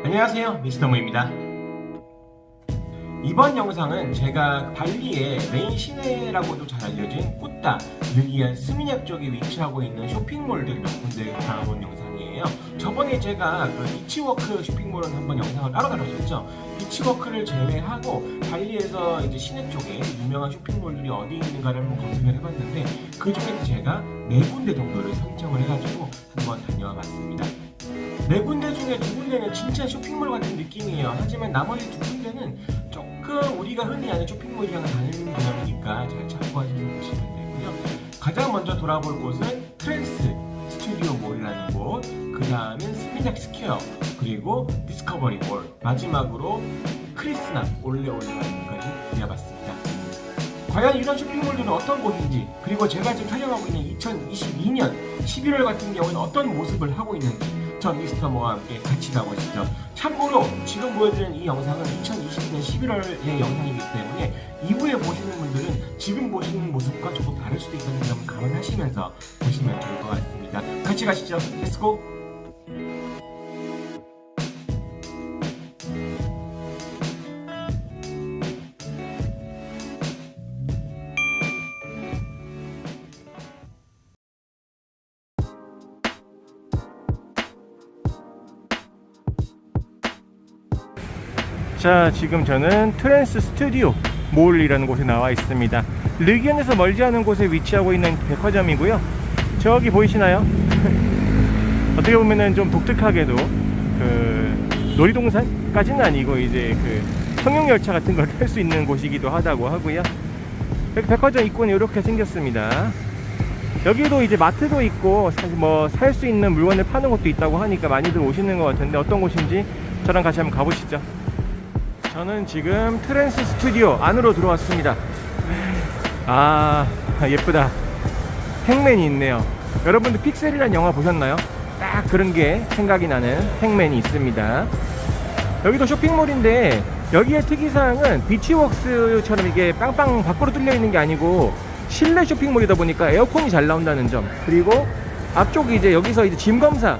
안녕하세요, 미스터 무입니다. 이번 영상은 제가 발리의 메인 시내라고도 잘 알려진 꾸따, 느기안, 스미냑 쪽에 위치하고 있는 쇼핑몰들 몇 군데 가본 영상이에요. 저번에 제가 그 비치워크 쇼핑몰은 한번 영상을 따로 다뤘었죠. 비치워크를 제외하고 발리에서 이제 시내 쪽에 유명한 쇼핑몰들이 어디 있는가를 한번 검색을 해봤는데, 그 중에서 제가 4군데 정도를 선정을 해가지고 한번 다녀와 봤습니다. 4군데 중에 2군데는 진짜 쇼핑몰 같은 느낌이에요. 하지만 나머지 2군데는 조금 우리가 흔히 아는 쇼핑몰이랑 다른 개념이니까 잘 참고하셔서 보시면 되고요. 가장 먼저 돌아볼 곳은 트랜스 스튜디오 몰이라는 곳, 그 다음엔 스미냑 스퀘어, 그리고 디스커버리 몰, 마지막으로 크리스나 올레올레라는까지 들려봤습니다. 과연 이런 쇼핑몰들은 어떤 곳인지, 그리고 제가 지금 촬영하고 있는 2022년 11월 같은 경우는 어떤 모습을 하고 있는지 전 미스터 모와 함께 같이 가보시죠. 참고로 지금 보여드리는 이 영상은 2020년 11월의 영상이기 때문에 이후에 보시는 분들은 지금 보시는 모습과 조금 다를 수도 있다는 점을 감안하시면서 보시면 좋을 것 같습니다. 같이 가시죠. 렛츠고! 자, 지금 저는 트랜스 스튜디오 몰이라는 곳에 나와 있습니다. 르기안에서 멀지 않은 곳에 위치하고 있는 백화점이고요. 저기 보이시나요? 어떻게 보면은 좀 독특하게도 그 놀이동산까지는 아니고 이제 그 성용열차 같은 걸 탈 수 있는 곳이기도 하다고 하고요. 백화점 입구는 이렇게 생겼습니다. 여기도 이제 마트도 있고 사실 뭐 살 수 있는 물건을 파는 곳도 있다고 하니까 많이들 오시는 것 같은데, 어떤 곳인지 저랑 같이 한번 가보시죠. 저는 지금 트랜스 스튜디오 안으로 들어왔습니다. 아, 예쁘다. 행맨이 있네요. 여러분들 픽셀이란 영화 보셨나요? 딱 그런 게 생각이 나는 행맨이 있습니다. 여기도 쇼핑몰인데, 여기의 특이사항은 비치웍스처럼 이게 빵빵 밖으로 뚫려 있는 게 아니고 실내 쇼핑몰이다 보니까 에어컨이 잘 나온다는 점, 그리고 앞쪽이 이제 여기서 이제 짐 검사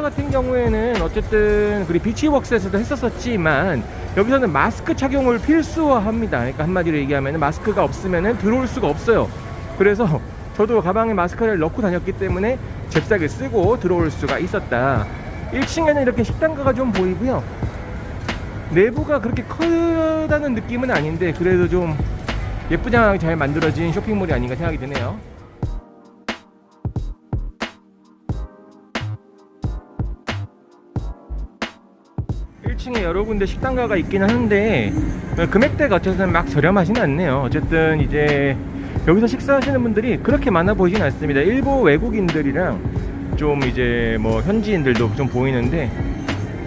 같은 경우에는 어쨌든 우리 비치웍스에서도 했었지만 여기서는 마스크 착용을 필수화합니다. 그러니까 한마디로 얘기하면 마스크가 없으면 들어올 수가 없어요. 그래서 저도 가방에 마스크를 넣고 다녔기 때문에 잽싸게 쓰고 들어올 수가 있었다. 1층에는 이렇게 식당가가 좀 보이고요. 내부가 그렇게 크다는 느낌은 아닌데 그래도 좀 예쁘장하게 잘 만들어진 쇼핑몰이 아닌가 생각이 드네요. 1층에 여러 군데 식당가가 있긴 한데 금액대가 어쨌든 막 저렴하진 않네요. 어쨌든 이제 여기서 식사하시는 분들이 그렇게 많아 보이진 않습니다. 일부 외국인들이랑 좀 이제 뭐 현지인들도 좀 보이는데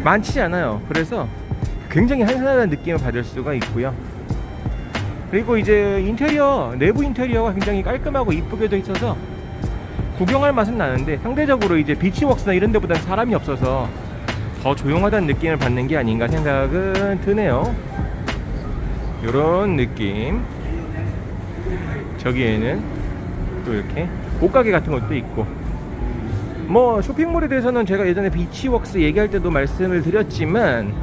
많지 않아요. 그래서 굉장히 한산한 느낌을 받을 수가 있고요. 그리고 이제 인테리어, 내부 인테리어가 굉장히 깔끔하고 이쁘게 돼 있어서 구경할 맛은 나는데, 상대적으로 이제 비치웍스나 이런 데보다는 사람이 없어서 더 조용하다는 느낌을 받는 게 아닌가 생각은 드네요. 요런 느낌. 저기에는 또 이렇게 옷가게 같은 것도 있고, 뭐 쇼핑몰에 대해서는 제가 예전에 비치웍스 얘기할 때도 말씀을 드렸지만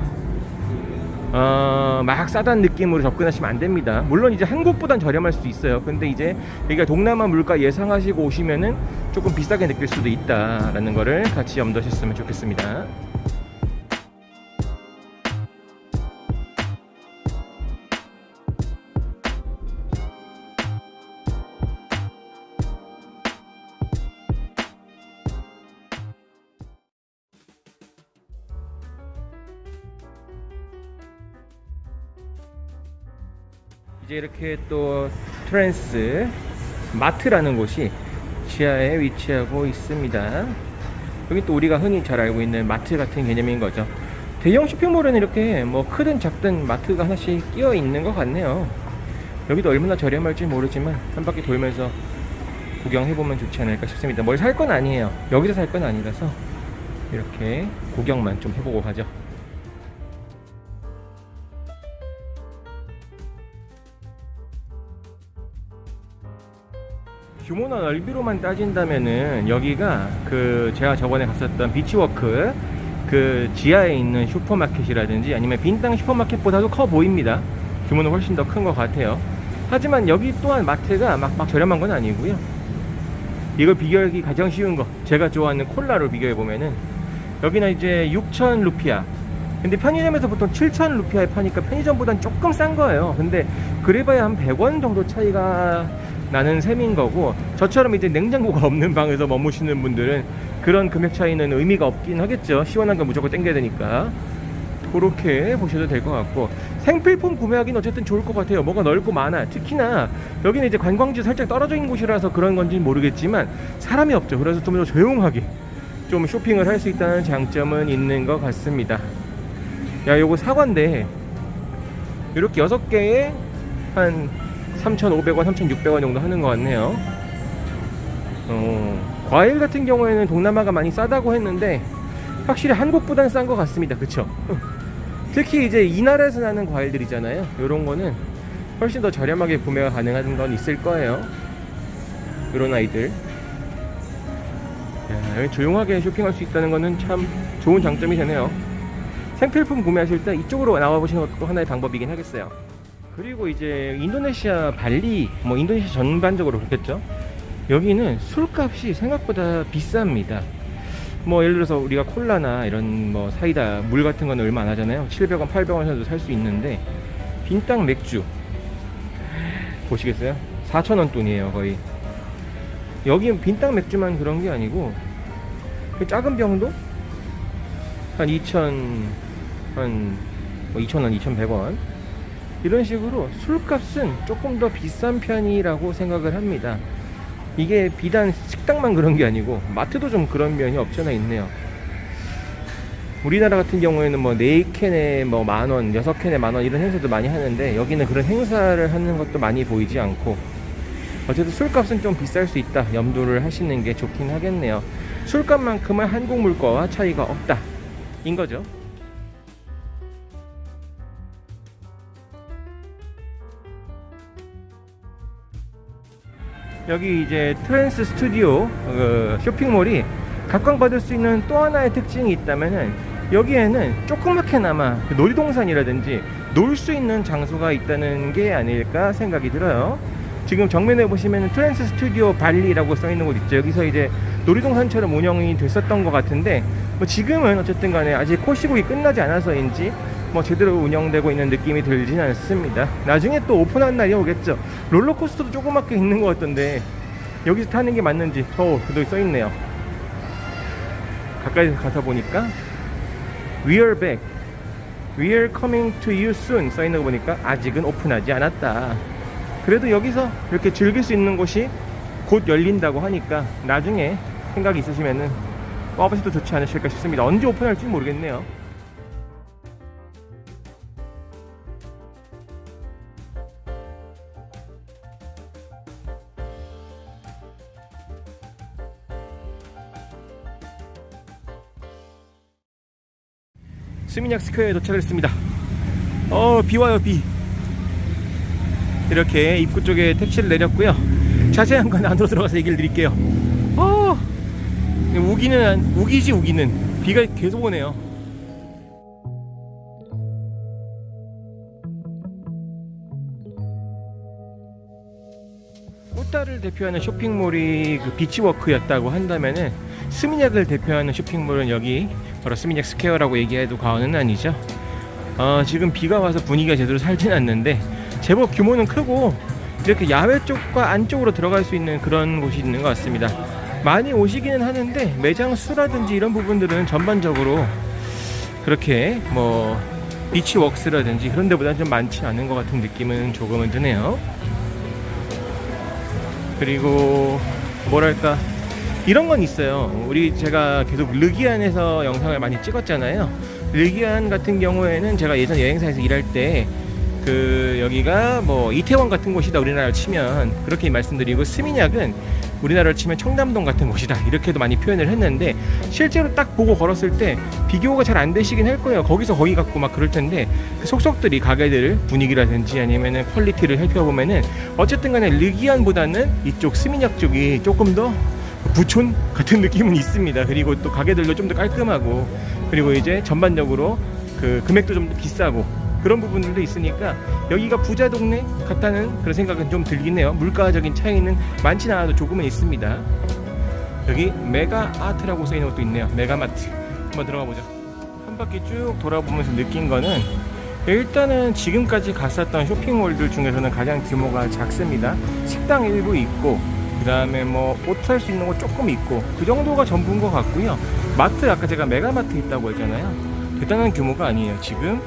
막 싸다는 느낌으로 접근하시면 안 됩니다. 물론 이제 한국보단 저렴할 수 있어요. 근데 이제 여기가 동남아 물가 예상하시고 오시면은 조금 비싸게 느낄 수도 있다라는 거를 같이 염두하셨으면 좋겠습니다. 이제 이렇게 또 트랜스 마트라는 곳이 지하에 위치하고 있습니다. 여기 또 우리가 흔히 잘 알고 있는 마트 같은 개념인 거죠. 대형 쇼핑몰에는 이렇게 뭐 크든 작든 마트가 하나씩 끼어 있는 것 같네요. 여기도 얼마나 저렴할지 모르지만 한 바퀴 돌면서 구경해보면 좋지 않을까 싶습니다. 뭘 살 건 아니에요. 여기서 살 건 아니라서 이렇게 구경만 좀 해보고 가죠. 규모나 넓이로만 따진다면은 여기가 그 제가 저번에 갔었던 비치워크 그 지하에 있는 슈퍼마켓이라든지 아니면 빈땅 슈퍼마켓보다도 커 보입니다. 규모는 훨씬 더 큰 것 같아요. 하지만 여기 또한 마트가 막 저렴한 건 아니고요. 이걸 비교하기 가장 쉬운 거, 제가 좋아하는 콜라로 비교해 보면은 여기는 이제 6,000 루피아, 근데 편의점에서 보통 7,000 루피아에 파니까 편의점보단 조금 싼 거예요. 근데 그래봐야 한 100원 정도 차이가 나는 셈인 거고, 저처럼 이제 냉장고가 없는 방에서 머무시는 분들은 그런 금액 차이는 의미가 없긴 하겠죠. 시원한 거 무조건 땡겨야 되니까. 그렇게 보셔도 될 것 같고, 생필품 구매하기는 어쨌든 좋을 것 같아요. 뭐가 넓고 많아. 특히나 여기는 이제 관광지 살짝 떨어져 있는 곳이라서 그런 건지는 모르겠지만 사람이 없죠. 그래서 좀 더 조용하게 좀 쇼핑을 할 수 있다는 장점은 있는 것 같습니다. 야, 요거 사과인데 이렇게 6개에 한 3,500원, 3,600원 정도 하는 것 같네요. 과일 같은 경우에는 동남아가 많이 싸다고 했는데 확실히 한국보다는 싼 것 같습니다. 그쵸? 특히 이제 이 나라에서 나는 과일들이잖아요. 요런 거는 훨씬 더 저렴하게 구매가 가능한 건 있을 거예요. 요런 아이들. 야, 여기 조용하게 쇼핑할 수 있다는 거는 참 좋은 장점이 되네요. 생필품 구매하실 때 이쪽으로 나와보시는 것도 하나의 방법이긴 하겠어요. 그리고 이제 인도네시아 발리, 뭐 인도네시아 전반적으로 그렇겠죠. 여기는 술값이 생각보다 비쌉니다. 뭐 예를 들어서 우리가 콜라나 이런 뭐 사이다, 물 같은 거는 얼마 안 하잖아요. 700원, 800원 정도 살 수 있는데 빈땅 맥주 보시겠어요? 4,000원 돈이에요 거의. 여기 빈땅 맥주만 그런 게 아니고 그 작은 병도 한 2,000원, 2,100원 이런 식으로 술값은 조금 더 비싼 편이라고 생각을 합니다. 이게 비단 식당만 그런 게 아니고 마트도 좀 그런 면이 없잖아 있네요. 우리나라 같은 경우에는 뭐 4캔에 뭐 만원, 6캔에 만원 이런 행사도 많이 하는데 여기는 그런 행사를 하는 것도 많이 보이지 않고, 어쨌든 술값은 좀 비쌀 수 있다 염두를 하시는 게 좋긴 하겠네요. 술값만큼은 한국 물가와 차이가 없다 인 거죠. 여기 이제 트랜스 스튜디오 쇼핑몰이 각광받을 수 있는 또 하나의 특징이 있다면은 여기에는 조그맣게나마 놀이동산이라든지 놀 수 있는 장소가 있다는 게 아닐까 생각이 들어요. 지금 정면에 보시면 트랜스 스튜디오 발리라고 써 있는 곳 있죠. 여기서 이제 놀이동산처럼 운영이 됐었던 것 같은데 뭐 지금은 어쨌든 간에 아직 코시국이 끝나지 않아서인지 뭐 제대로 운영되고 있는 느낌이 들진 않습니다. 나중에 또 오픈한 날이 오겠죠. 롤러코스터도 조그맣게 있는 것 같던데 여기서 타는 게 맞는지 그도 써 있네요. 가까이 가서 보니까 We are back, We are coming to you soon 써 있는 거 보니까 아직은 오픈하지 않았다. 그래도 여기서 이렇게 즐길 수 있는 곳이 곧 열린다고 하니까 나중에 생각이 있으시면은 와보셔도 좋지 않으실까 싶습니다. 언제 오픈할지 모르겠네요. 스미냑 스퀘어에 도착을 했습니다. 비 와요, 비. 이렇게 입구 쪽에 택시를 내렸고요. 자세한 건 안으로 들어가서 얘기를 드릴게요. 우기는 비가 계속 오네요. 꾸따를 대표하는 쇼핑몰이 그 비치워크였다고 한다면은 스미냑을 대표하는 쇼핑몰은 여기 바로 스미냑 스퀘어라고 얘기해도 과언은 아니죠. 지금 비가 와서 분위기가 제대로 살진 않는데 제법 규모는 크고 이렇게 야외 쪽과 안쪽으로 들어갈 수 있는 그런 곳이 있는 것 같습니다. 많이 오시기는 하는데 매장 수라든지 이런 부분들은 전반적으로 그렇게 뭐 비치웍스라든지 그런 데보다는 좀 많지 않은 것 같은 느낌은 조금은 드네요. 그리고 뭐랄까 이런 건 있어요. 제가 계속 르기안에서 영상을 많이 찍었잖아요. 르기안 같은 경우에는 제가 예전 여행사에서 일할 때 여기가 뭐 이태원 같은 곳이다 우리나라로 치면 그렇게 말씀드리고, 스미냑은 우리나라로 치면 청담동 같은 곳이다 이렇게도 많이 표현을 했는데 실제로 딱 보고 걸었을 때 비교가 잘 안 되시긴 할 거예요. 거기서 거기 같고 막 그럴 텐데 그 속속들이 가게들 분위기라든지 아니면은 퀄리티를 살펴보면은 어쨌든 간에 르기안보다는 이쪽 스미냑 쪽이 조금 더 부촌 같은 느낌은 있습니다. 그리고 또 가게들도 좀 더 깔끔하고 그리고 이제 전반적으로 그 금액도 좀 비싸고 그런 부분들도 있으니까 여기가 부자 동네 같다는 그런 생각은 좀 들긴 해요. 물가적인 차이는 많지는 않아도 조금은 있습니다. 여기 메가 아트라고 써있는 것도 있네요. 메가마트 한번 들어가 보죠. 한 바퀴 쭉 돌아보면서 느낀 거는 일단은 지금까지 갔었던 쇼핑몰들 중에서는 가장 규모가 작습니다. 식당 일부 있고 그 다음에 뭐 옷 살 수 있는 거 조금 있고 그 정도가 전부인 것 같고요. 마트 아까 제가 메가마트 있다고 했잖아요. 대단한 규모가 아니에요. 지금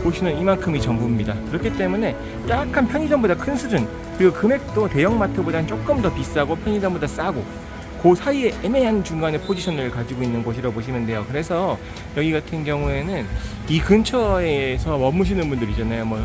보시는 이만큼이 전부입니다. 그렇기 때문에 약간 편의점보다 큰 수준, 그리고 금액도 대형마트보다는 조금 더 비싸고 편의점보다 싸고 그 사이에 애매한 중간에 포지션을 가지고 있는 곳이라고 보시면 돼요. 그래서 여기 같은 경우에는 이 근처에서 머무시는 분들이잖아요. 뭐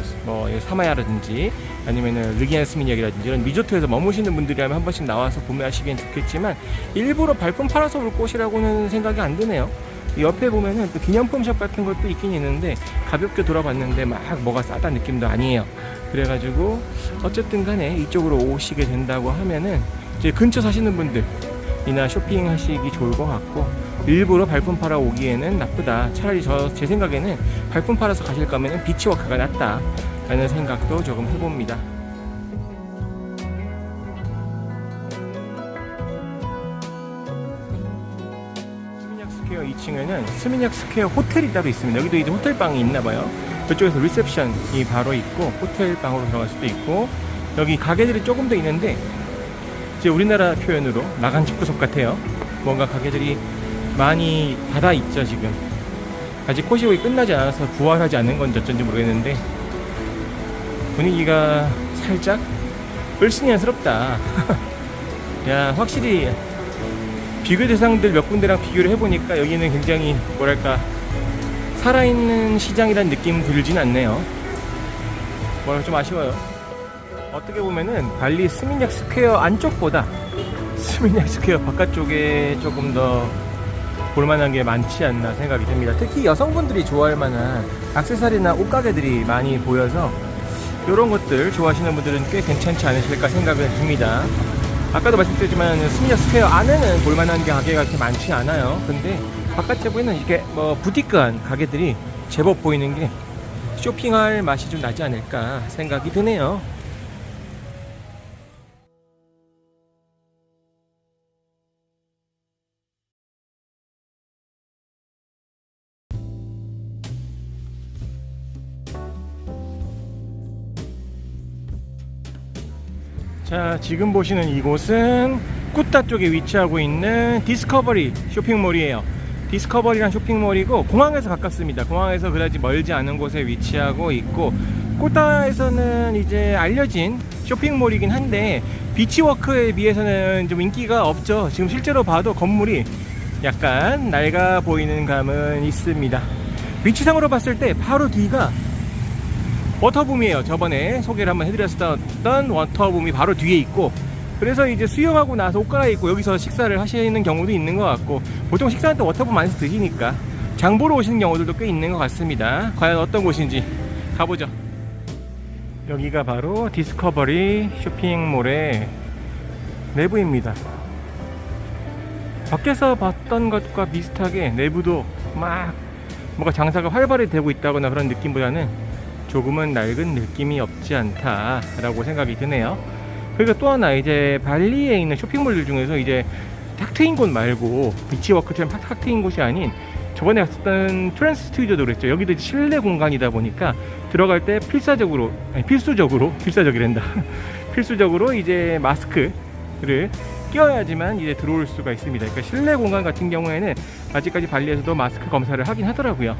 사마야라든지 아니면은 르기안스민역이라든지 이런 리조트에서 머무시는 분들이라면 한 번씩 나와서 구매하시기엔 좋겠지만 일부러 발품 팔아서 올 곳이라고는 생각이 안 드네요. 옆에 보면은 또 기념품샵 같은 것도 있긴 있는데 가볍게 돌아봤는데 막 뭐가 싸다 느낌도 아니에요. 그래가지고 어쨌든 간에 이쪽으로 오시게 된다고 하면은 이제 근처 사시는 분들이나 쇼핑하시기 좋을 것 같고 일부러 발품 팔아 오기에는 나쁘다. 차라리 제 생각에는 발품 팔아서 가실 거면은 비치워크가 낫다 라는 생각도 조금 해봅니다. 스퀘어 2층에는 스미냑 스퀘어 호텔이 따로 있습니다. 여기도 이제 호텔방이 있나봐요. 이쪽에서 리셉션이 바로 있고 호텔방으로 들어갈 수도 있고 여기 가게들이 조금 더 있는데 이제 우리나라 표현으로 나간 집구석 같아요. 뭔가 가게들이 많이 닫아 있죠. 지금 아직 코시국이 끝나지 않아서 부활하지 않는 건지 어쩐지 모르겠는데 분위기가 살짝 을씨년스럽다. 야, 확실히 비교 대상들 몇 군데랑 비교를 해보니까 여기는 굉장히 뭐랄까 살아있는 시장이란 느낌 들진 않네요. 뭐랄까 좀 아쉬워요. 어떻게 보면은 발리 스미냑 스퀘어 안쪽보다 스미냑 스퀘어 바깥쪽에 조금 더 볼만한 게 많지 않나 생각이 듭니다. 특히 여성분들이 좋아할 만한 액세서리나 옷가게들이 많이 보여서 이런 것들 좋아하시는 분들은 꽤 괜찮지 않으실까 생각을 듭니다. 아까도 말씀드렸지만 스미냑 스퀘어 안에는 볼만한 가게가 그렇게 많지 않아요. 근데 바깥에 보이는 이렇게 뭐 부티크한 가게들이 제법 보이는 게 쇼핑할 맛이 좀 나지 않을까 생각이 드네요. 자, 지금 보시는 이곳은 꾸따 쪽에 위치하고 있는 디스커버리 쇼핑몰이에요. 디스커버리란 쇼핑몰이고 공항에서 가깝습니다. 공항에서 그다지 멀지 않은 곳에 위치하고 있고 꾸따에서는 이제 알려진 쇼핑몰이긴 한데 비치워크에 비해서는 좀 인기가 없죠. 지금 실제로 봐도 건물이 약간 낡아 보이는 감은 있습니다. 위치상으로 봤을 때 바로 뒤가 워터붐이에요. 저번에 소개를 한번 해드렸었던 워터붐이 바로 뒤에 있고 그래서 이제 수영하고 나서 옷 갈아입고 여기서 식사를 하시는 경우도 있는 것 같고 보통 식사는 또 워터붐 안에서 드시니까 장 보러 오시는 경우들도 꽤 있는 것 같습니다. 과연 어떤 곳인지 가보죠. 여기가 바로 디스커버리 쇼핑몰의 내부입니다. 밖에서 봤던 것과 비슷하게 내부도 막 뭔가 장사가 활발히 되고 있다거나 그런 느낌보다는 조금은 낡은 느낌이 없지 않다 라고 생각이 드네요. 그리고 또 하나 이제 발리에 있는 쇼핑몰들 중에서 이제 탁 트인 곳 말고 비치워크처럼 탁 트인 곳이 아닌 저번에 갔었던 트랜스 스튜디오도 그랬죠. 여기도 실내 공간이다 보니까 들어갈 때 필수적으로 이제 마스크를 끼워야지만 이제 들어올 수가 있습니다. 그러니까 실내 공간 같은 경우에는 아직까지 발리에서도 마스크 검사를 하긴 하더라고요.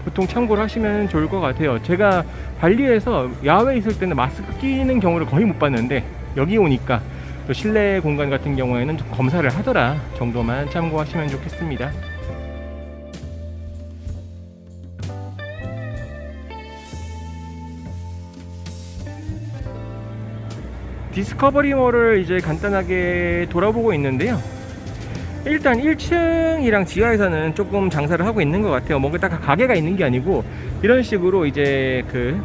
보통 참고를 하시면 좋을 것 같아요. 제가 발리에서 야외에 있을 때는 마스크 끼는 경우를 거의 못 봤는데 여기 오니까 또 실내 공간 같은 경우에는 좀 검사를 하더라 정도만 참고하시면 좋겠습니다. 디스커버리몰을 이제 간단하게 돌아보고 있는데요. 일단 1층이랑 지하에서는 조금 장사를 하고 있는 것 같아요. 뭔가 딱 가게가 있는 게 아니고 이런 식으로 이제 그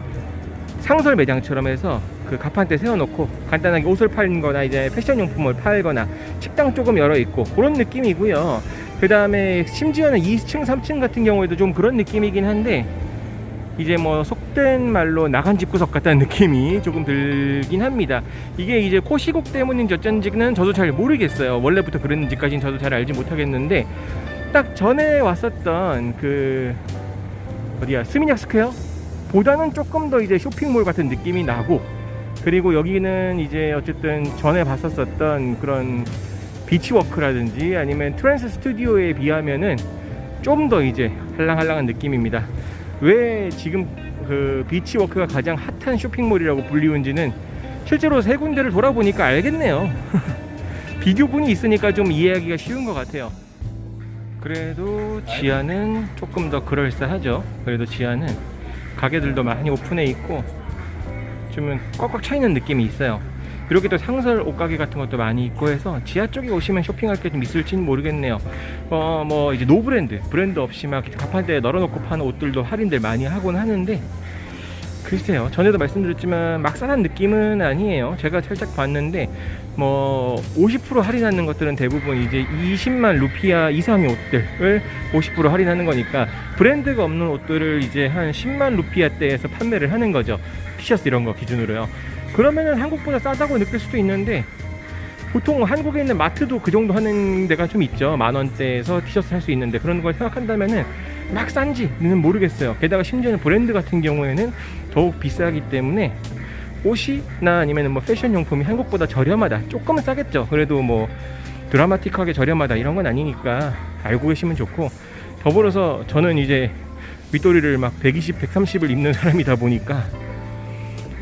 상설 매장처럼 해서 그 가판대 세워놓고 간단하게 옷을 팔거나 이제 패션용품을 팔거나 식당 조금 열어있고 그런 느낌이고요. 그 다음에 심지어는 2층 3층 같은 경우에도 좀 그런 느낌이긴 한데, 이제 뭐 속된 말로 나간 집구석 같다는 느낌이 조금 들긴 합니다. 이게 이제 코시국 때문인지 어쩐지는 저도 잘 모르겠어요. 원래부터 그랬는지까지는 저도 잘 알지 못하겠는데, 딱 전에 왔었던 그 어디야, 스미냑 스퀘어 보다는 조금 더 이제 쇼핑몰 같은 느낌이 나고, 그리고 여기는 이제 어쨌든 전에 봤었던 그런 비치워크라든지 아니면 트랜스 스튜디오에 비하면은 좀 더 이제 할랑할랑한 느낌입니다. 왜 지금 그 비치워크가 가장 핫한 쇼핑몰이라고 불리운지는 실제로 세 군데를 돌아보니까 알겠네요. 비교군이 있으니까 좀 이해하기가 쉬운 것 같아요. 그래도 지하는 조금 더 그럴싸하죠. 그래도 지하는 가게들도 많이 오픈해 있고 좀 꽉꽉 차 있는 느낌이 있어요. 이렇게 또 상설 옷가게 같은 것도 많이 있고 해서 지하 쪽에 오시면 쇼핑할 게 좀 있을지는 모르겠네요. 뭐 이제 노브랜드, 브랜드 없이 막 가판대에 널어놓고 파는 옷들도 할인들 많이 하곤 하는데, 글쎄요, 전에도 말씀드렸지만 막 싸한 느낌은 아니에요. 제가 살짝 봤는데 뭐 50% 할인하는 것들은 대부분 이제 20만 루피아 이상의 옷들을 50% 할인하는 거니까, 브랜드가 없는 옷들을 이제 한 10만 루피아대에서 판매를 하는 거죠. 티셔츠 이런 거 기준으로요. 그러면은 한국보다 싸다고 느낄 수도 있는데, 보통 한국에 있는 마트도 그 정도 하는 데가 좀 있죠. 10,000원대에서 티셔츠 살 수 있는데, 그런 걸 생각한다면은 막 싼지는 모르겠어요. 게다가 심지어는 브랜드 같은 경우에는 더욱 비싸기 때문에 옷이나 아니면 뭐 패션 용품이 한국보다 저렴하다, 조금은 싸겠죠. 그래도 뭐 드라마틱하게 저렴하다 이런 건 아니니까 알고 계시면 좋고, 더불어서 저는 이제 윗도리를 막 120, 130을 입는 사람이다 보니까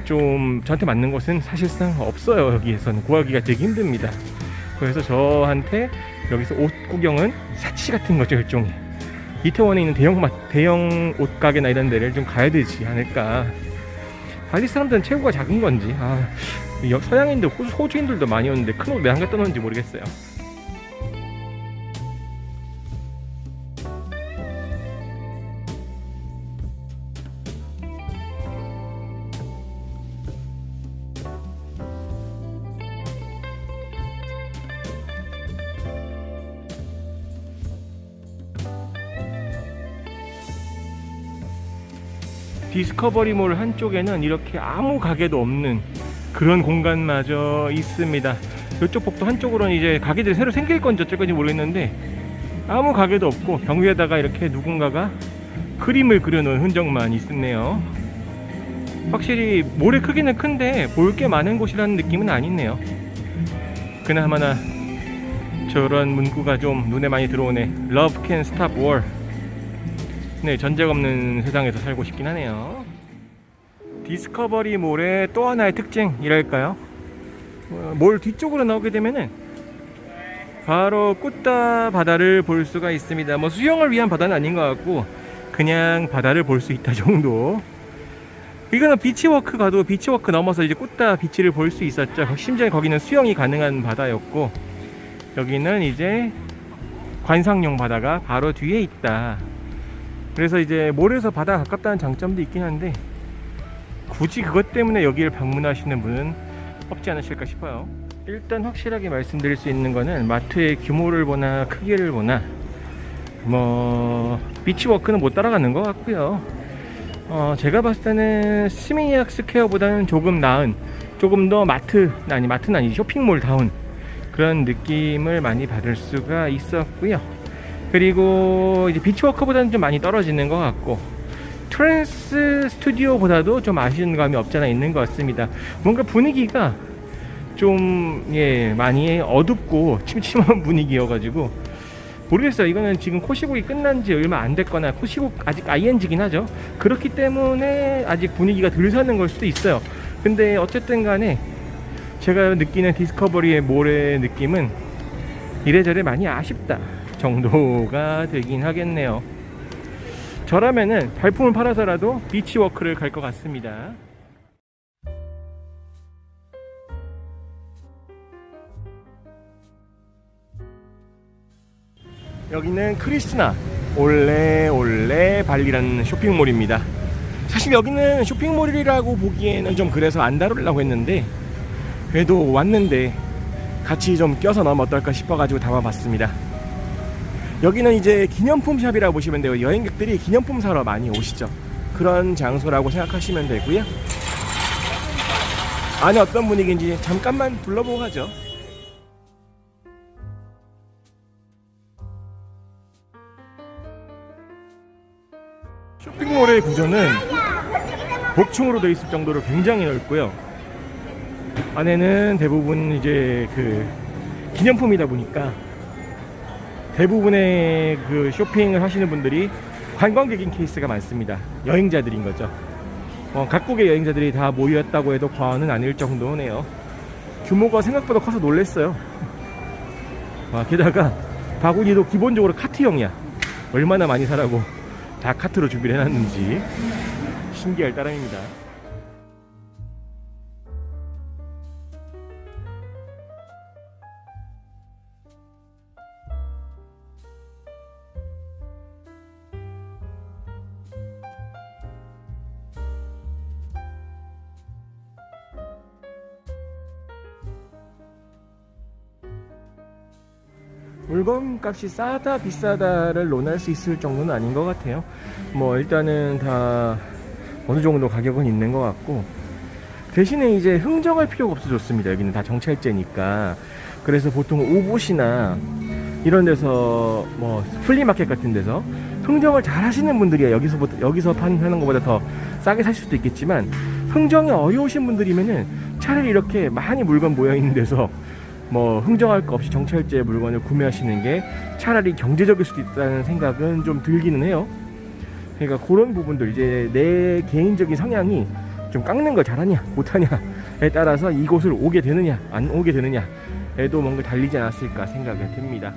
좀 저한테 맞는 것은 사실상 없어요. 여기에서는 구하기가 되게 힘듭니다. 그래서 저한테 여기서 옷 구경은 사치 같은 거죠, 일종의. 이태원에 있는 대형 옷가게나 이런 데를 좀 가야 되지 않을까. 발리 사람들은 체구가 작은 건지, 서양인들, 호주인들도 많이 오는데 큰 옷 왜 안 갖다 놓는지 모르겠어요. 디스커버리몰 한쪽에는 이렇게 아무 가게도 없는 그런 공간마저 있습니다. 이쪽 복도 한쪽으로는 이제 가게들이 새로 생길 건지 어쩔 건지 모르겠는데 아무 가게도 없고 벽 위에다가 이렇게 누군가가 그림을 그려놓은 흔적만 있네요. 확실히 몰의 크기는 큰데 볼 게 많은 곳이라는 느낌은 아니네요. 그나마나 저런 문구가 좀 눈에 많이 들어오네. Love can stop war. 네, 전쟁 없는 세상에서 살고 싶긴 하네요. 디스커버리 몰의 또 하나의 특징이랄까요? 몰 뒤쪽으로 나오게 되면은 바로 꾸따 바다를 볼 수가 있습니다. 뭐 수영을 위한 바다는 아닌 것 같고 그냥 바다를 볼 수 있다 정도. 이거는 비치워크 가도 비치워크 넘어서 이제 꾸따 비치를 볼 수 있었죠. 심지어 거기는 수영이 가능한 바다였고, 여기는 이제 관상용 바다가 바로 뒤에 있다. 그래서 이제 몰에서 바다가 가깝다는 장점도 있긴 한데 굳이 그것 때문에 여기를 방문하시는 분은 없지 않으실까 싶어요. 일단 확실하게 말씀드릴 수 있는 거는 마트의 규모를 보나 크기를 보나 뭐 비치워크는 못 따라가는 것 같고요. 제가 봤을 때는 스미냑 스퀘어보다는 조금 나은, 조금 더 마트는 아니 쇼핑몰 다운 그런 느낌을 많이 받을 수가 있었고요. 그리고 이제 비치워크보다는 좀 많이 떨어지는 것 같고, 트랜스 스튜디오보다도 좀 아쉬운 감이 없잖아 있는 것 같습니다. 뭔가 분위기가 좀 많이 어둡고 침침한 분위기여가지고 모르겠어요. 이거는 지금 코시국이 끝난 지 얼마 안 됐거나 코시국 아직 ING긴 하죠. 그렇기 때문에 아직 분위기가 덜 사는 걸 수도 있어요. 근데 어쨌든 간에 제가 느끼는 디스커버리의 몰의 느낌은 이래저래 많이 아쉽다 정도가 되긴 하겠네요. 저라면은 발품을 팔아서라도 비치워크를 갈 것 같습니다. 여기는 크리스나 올레 발리라는 쇼핑몰입니다. 사실 여기는 쇼핑몰이라고 보기에는 좀 그래서 안 다루려고 했는데 그래도 왔는데 같이 좀 껴서 넣으면 어떨까 싶어가지고 담아봤습니다. 여기는 이제 기념품 샵이라고 보시면 돼요. 여행객들이 기념품 사러 많이 오시죠. 그런 장소라고 생각하시면 되고요. 안에 어떤 분위기인지 잠깐만 둘러보고 가죠. 쇼핑몰의 구조는 복층으로 되어 있을 정도로 굉장히 넓고요. 안에는 대부분 이제 그 기념품이다 보니까 대부분의 그 쇼핑을 하시는 분들이 관광객인 케이스가 많습니다. 여행자들인 거죠. 각국의 여행자들이 다 모였다고 해도 과언은 아닐 정도네요. 규모가 생각보다 커서 놀랬어요. 게다가 바구니도 기본적으로 카트형이야. 얼마나 많이 사라고 다 카트로 준비를 해놨는지 신기할 따름입니다. 물건 값이 싸다 비싸다를 논할 수 있을 정도는 아닌 것 같아요. 뭐 일단은 다 어느 정도 가격은 있는 것 같고, 대신에 이제 흥정할 필요가 없어졌습니다. 여기는 다 정찰제니까. 그래서 보통 오봇이나 이런 데서 뭐 플리마켓 같은 데서 흥정을 잘 하시는 분들이야 여기서 하는 것보다 더 싸게 살 수도 있겠지만, 흥정이 어려우신 분들이면은 차라리 이렇게 많이 물건 모여 있는 데서 뭐 흥정할 거 없이 정찰제 물건을 구매하시는 게 차라리 경제적일 수도 있다는 생각은 좀 들기는 해요. 그러니까 그런 부분들, 이제 내 개인적인 성향이 좀 깎는 걸 잘하냐 못하냐에 따라서 이곳을 오게 되느냐 안 오게 되느냐에도 뭔가 달리지 않았을까 생각이 듭니다.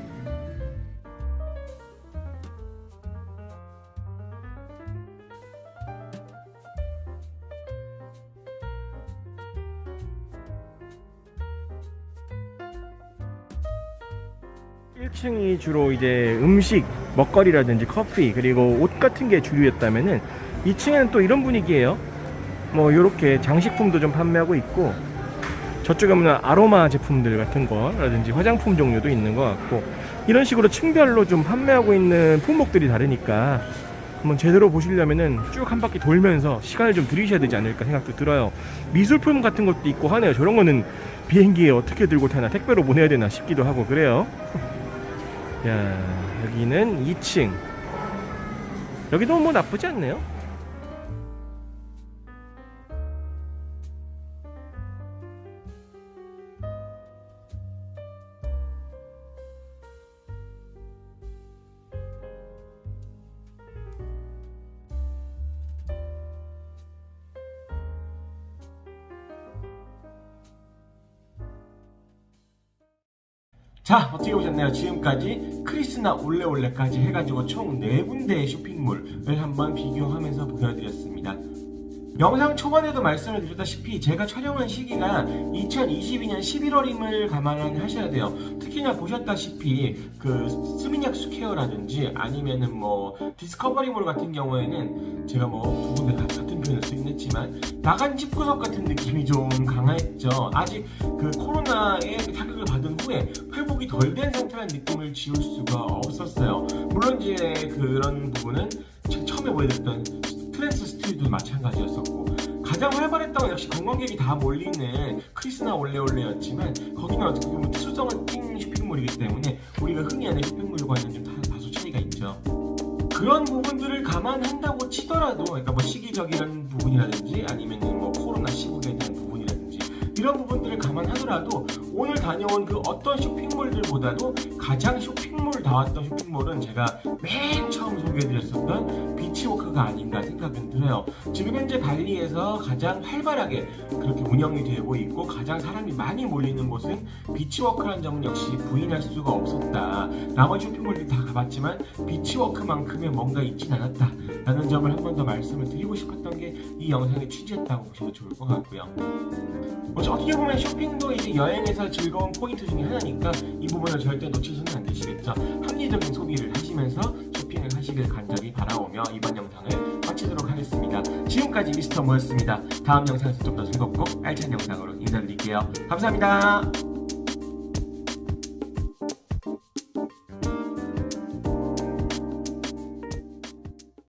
층이 주로 이제 음식, 먹거리라든지 커피, 그리고 옷 같은 게 주류였다면은 2층에는 또 이런 분위기예요. 뭐 요렇게 장식품도 좀 판매하고 있고, 저쪽에 보면 아로마 제품들 같은 거라든지 화장품 종류도 있는 것 같고, 이런 식으로 층별로 좀 판매하고 있는 품목들이 다르니까 한번 제대로 보시려면은 쭉 한 바퀴 돌면서 시간을 좀 들이셔야 되지 않을까 생각도 들어요. 미술품 같은 것도 있고 하네요. 저런 거는 비행기에 어떻게 들고 타나, 택배로 보내야 되나 싶기도 하고 그래요. 야, 여기는 2층. 여기도 뭐 나쁘지 않네요. 자, 어떻게 보셨나요? 지금까지 크리스나 올레올레까지 해가지고 총 4군데의 쇼핑몰을 한번 비교하면서 보여드렸습니다. 영상 초반에도 말씀을 드렸다시피 제가 촬영한 시기가 2022년 11월임을 감안하셔야 돼요. 특히나 보셨다시피 그 스미냑 스퀘어라든지 아니면은 뭐 디스커버리몰 같은 경우에는 제가 뭐 두 군데 다 같은 표현을 쓰긴 했지만 나간 집구석 같은 느낌이 좀 강했죠. 아직 그 코로나의 타격을 받은 후에 회복이 덜 된 상태라는 느낌을 지울 수가 없었어요. 물론 이제 그런 부분은 처음에 보여드렸던 트랜스 스튜디오도 마찬가지였었고, 가장 활발했던 건 역시 관광객이 다 몰리는 크리스나 올레올레였지만, 거기는 어떻게 보면 특수성을 띈 쇼핑몰이기 때문에 우리가 흔히 아는 쇼핑몰과는 좀 다소 차이가 있죠. 그런 부분들을 감안한다고 치더라도, 그러니까 뭐 시기적인 부분이라든지 아니면 뭐 코로나 시국에 대한 부분이라든지 이런 부분들을 감안하더라도 오늘 다녀온 그 어떤 쇼핑몰들보다도 가장 쇼핑몰다웠던 쇼핑몰은 제가 맨 처음 소개해드렸었던 비치워크가 아닌가 생각은 들어요. 지금 현재 발리에서 가장 활발하게 그렇게 운영이 되고 있고 가장 사람이 많이 몰리는 곳은 비치워크라는 점은 역시 부인할 수가 없었다. 나머지 쇼핑몰들 다 가봤지만 비치워크만큼의 뭔가 있진 않았다 라는 점을 한 번 더 말씀을 드리고 싶었던 게 이 영상의 취지였다고 보셔도 좋을 것 같고요. 어떻게 보면 쇼핑도 이제 여행에서 즐거운 포인트 중에 하나니까 이 부분을 절대 놓치셔는 안 되시겠죠. 합리적인 소비를 하시면서 쇼핑을 하시길 간절히 바라오며 이번 영상을 마치도록 하겠습니다. 지금까지 미스터 모였습니다. 다음 영상에서 좀 더 즐겁고 알찬 영상으로 인사드릴게요. 감사합니다.